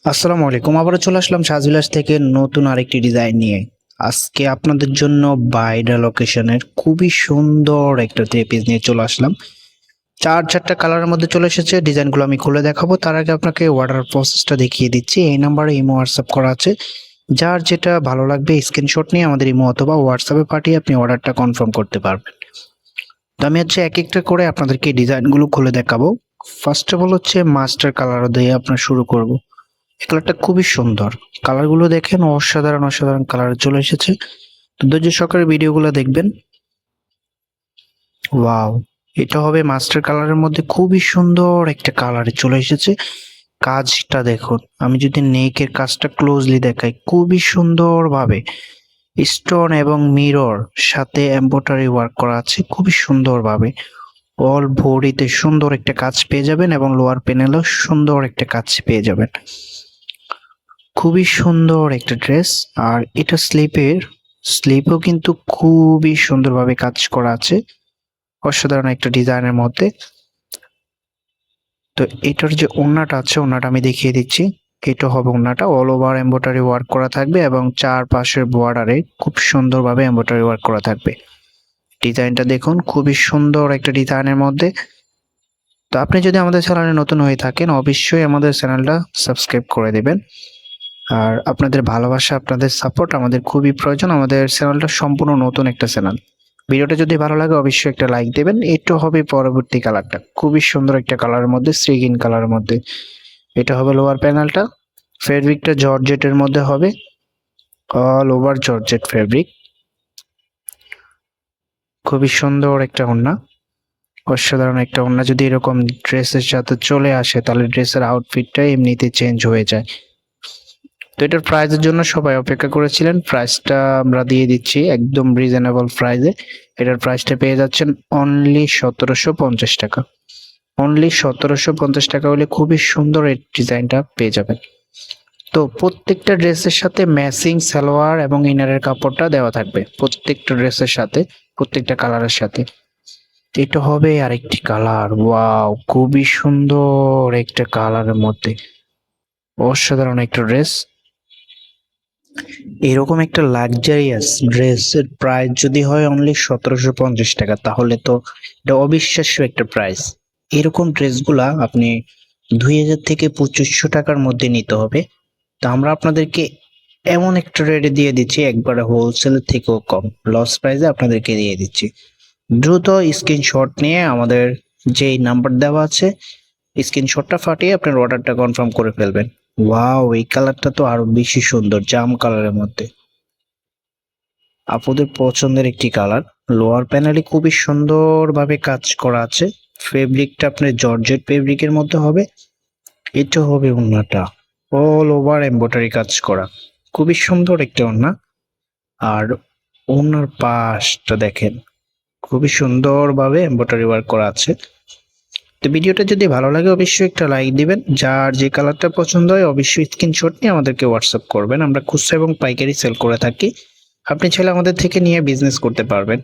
আসসালামু আলাইকুম। আবারও চলে আসলাম সাজবিলাস থেকে নতুন আরেকটি ডিজাইন নিয়ে। আজকে আপনাদের জন্য বাইরা লোকেশনের খুবই সুন্দর একটা থ্রি পিস নিয়ে চলে আসলাম। চারটা কালারের মধ্যে চলে এসেছে। ডিজাইনগুলো আমি খুলে দেখাবো, তার আগে আপনাকে অর্ডার প্রসেসটা দেখিয়ে দিচ্ছি। এই নাম্বারে ইমো হোয়াটসঅ্যাপ করা আছে। যার যেটা ভালো লাগবে স্ক্রিনশট নিয়ে আমাদের ইমো অথবা হোয়াটসঅ্যাপে পাঠিয়ে আপনি অর্ডারটা কনফার্ম করতে পারবেন। তো আমি এক একটা করে আপনাদেরকে ডিজাইনগুলো খুলে দেখাবো। First of all master colour দিয়ে আপনার শুরু করব। এই কালারটা খুবই সুন্দর। কালারগুলো দেখেন, অসাধারণ অসাধারণ কালার চলে এসেছে। তো ধৈর্য সহকারে ভিডিওগুলো দেখবেন। ওয়াও, এটা হবে মাস্টার কালারের মধ্যে খুবই সুন্দর একটা কালারে চলে এসেছে। কাজটা দেখুন, আমি যদি নেকের কাজটা ক্লোজলি দেখাই, খুবই সুন্দর ভাবে স্টোন এবং মিরর সাথে এমব্রয়ডারি ওয়ার্ক করা আছে খুবই সুন্দর ভাবে। অল বডিতে সুন্দর একটা কাজ পেয়ে যাবেন এবং লোয়ার প্যানেলেও সুন্দর একটা কাজ পেয়ে যাবেন। খুবই সুন্দর একটা ড্রেস। আর এটা স্লিপও কিন্তু খুবই সুন্দরভাবে কাজ করা আছে, অসাধারণ একটা ডিজাইনের মধ্যে। তো এটার যে ওড়নাটা আছে, ওড়নাটা আমি দেখিয়ে দিচ্ছি। এটা হবে ওড়নাটা, অল ওভার এমব্রয়ডারি ওয়ার্ক করা থাকবে এবং চারপাশের বর্ডারে খুব সুন্দরভাবে এমব্রয়ডারি ওয়ার্ক করা থাকবে। ডিজাইনটা দেখুন, খুবই সুন্দর একটা ডিজাইনের মধ্যে। তো আপনি যদি আমাদের চ্যানেলে নতুন হয়ে থাকেন, অবশ্যই আমাদের চ্যানেলটা সাবস্ক্রাইব করে দেবেন। আর আপনাদের ভালোবাসা, আপনাদের সাপোর্ট আমাদের খুবই প্রয়োজন। আমাদের চ্যানেলটা সম্পূর্ণ নতুন একটা চ্যানেল। ভিডিওটা যদি ভালো লাগে অবশ্যই একটা লাইক দেবেন। এটা হবে পরবর্তী কালারটা, খুবই সুন্দর একটা কালারের মধ্যে, সি গ্রিন কালারের মধ্যে। এটা হবে লোয়ার প্যানেলটা। ফেব্রিকটা জর্জেটের মধ্যে হবে, অল ওভার জর্জেট ফেব্রিক। খুবই সুন্দর একটা ওড়না, অসাধারণ একটা ওড়না। যদি এরকম ড্রেসের সাথে চলে আসে তাহলে ড্রেসের আউটফিটটা এমনিতে চেঞ্জ হয়ে যায়। তো এটার প্রাইসের জন্য সবাই অপেক্ষা করেছিলেন। প্রাইসটা আমরা দিয়ে দিচ্ছি একদম রিজনেবল প্রাইসে। এটার প্রাইসটা পেয়ে যাচ্ছেন অনলি 1750 টাকা। অনলি 1750 টাকা হলে খুবই সুন্দর এই ডিজাইনটা পেয়ে যাবেন। তো প্রত্যেকটা ড্রেসের সাথে ম্যাচিং সালোয়ার এবং ইনারের কাপড়টা দেওয়া থাকবে প্রত্যেকটা ড্রেসের সাথে, প্রত্যেকটা কালারের সাথে। এটা হবে আরেকটি কালার। ওয়াও, খুবই সুন্দর একটা কালারের মধ্যে, অসাধারণ একটা ড্রেস। এরকম একটা লাক্সারিয়াস ড্রেসের প্রাইস যদি হয় অনলি 1750 টাকা, তাহলে তো এটা অবিশ্বাস্য একটা প্রাইস। এরকম ড্রেসগুলা আপনি 2000 থেকে 2500 টাকার মধ্যে নিতে হবে। তো আমরা আপনাদেরকে এমন একটা রেটে দিয়ে দিচ্ছি, একবারে হোলসেলের থেকেও কম, লস প্রাইসে আপনাদেরকে দিয়ে দিচ্ছি। দ্রুত স্ক্রিনশট নিয়ে আমাদের যেই নাম্বার দেওয়া আছে স্ক্রিনশটটা ফাটিয়ে আপনার অর্ডারটা কনফার্ম করে ফেলবেন। ওয়াও, এই কালারটা তো আরো বেশি সুন্দর, জাম কালারের মধ্যে। আপুদের পছন্দের একটি কালার। লোয়ার প্যানেলে খুবই সুন্দরভাবে কাজ করা আছে। ফেব্রিকটা আপনার জর্জেট ফেব্রিকের মধ্যে হবে। এটা হবে ওড়নাটা, অল ওভার এমব্রয়ডারি কাজ করা, খুবই সুন্দর একটা ওড়না। আর ওড়নার পাশটা দেখেন, খুবই সুন্দরভাবে এমব্রয়ডারি ওয়ার্ক করা আছে। তো ভিডিওটা যদি ভালো লাগে অবশ্যই একটা লাইক দিবেন। যার যে কালারটা পছন্দ হয় অবশ্যই স্ক্রিনশট নিয়ে আমাদেরকে হোয়াটসঅ্যাপ করবেন। আমরা খুচরা এবং পাইকারি সেল করে থাকি। আপনি চাইলে আমাদের থেকে নিয়ে বিজনেস করতে পারবেন।